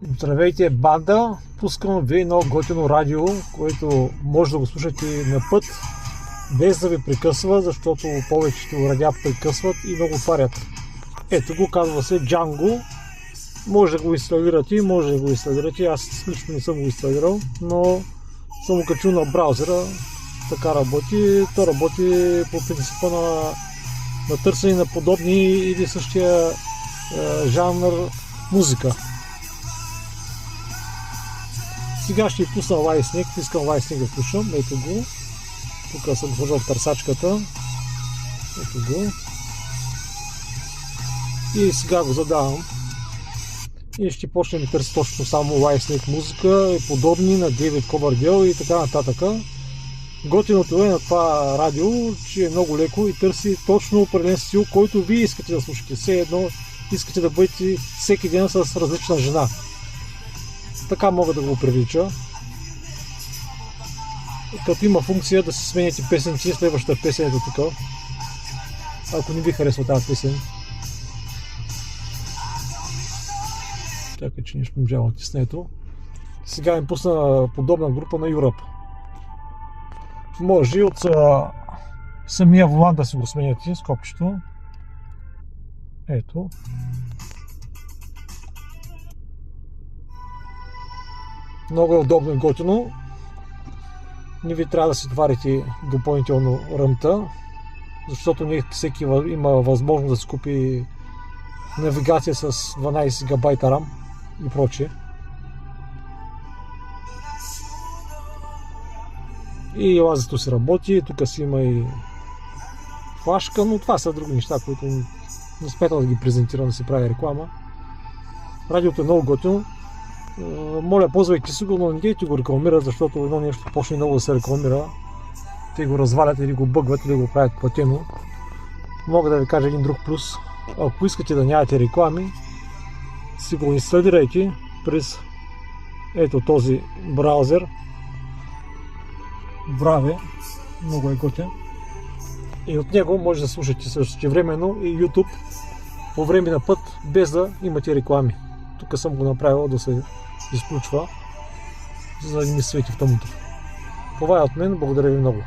Здравейте, банда! Пускам ви едно готино радио, което може да го слушате на път, без да ви прекъсва, защото повечето радиа прекъсват и много отварят. Ето го, казва се Django. Може да го инсталирате, аз лично не съм го инсталирал, но съм го качил на браузера. Така работи. То работи по принципа на търсене на подобни или същия жанр музика. Сега ще пусна White Snake, искам White Snake да слушам, ето го. Тук съм сложил в търсачката. Ето го. И сега го задавам. И ще почнем да търси точно само White Snake музика и подобни на David Coverdale и така нататък. Готиното е на това радио, че е много леко и търси точно определен стил, който вие искате да слушате. Все едно искате да бъдете всеки ден с различна жена. Така мога да го привлича. Като има функция да си сменяте песенци, следващата песен е тук. Ако не ви харесва тази песен. Чакай, че не шпумжава тиснето. Сега им пусна подобна група на Europe. Може и от самия волан да си го сменяте с копчето. Ето. Много е удобно и готино. Не ви трябва да си товарите допълнително ръмта, защото не всеки има възможност да си купи навигация с 12 ГБ RAM и прочее. И лазето си работи, тук си има и флашка, но това са други неща, които не смятам да ги презентирам, да си прави реклама. Радиото е много готино. Моля, ползвайте си го, но не дейте го рекламират, защото едно нещо почне много да се рекламира. Те го развалят или го бъгват, или го правят платено. Мога да ви кажа един друг плюс. Ако искате да нямате реклами, си го инсталирайте през ето този браузер. Браве, много е готин. И от него може да слушате същевременно и YouTube по време на път, без да имате реклами. Тук съм го направил да се изключва, за да не ми свети в тъмното. Това е от мен, благодаря ви много.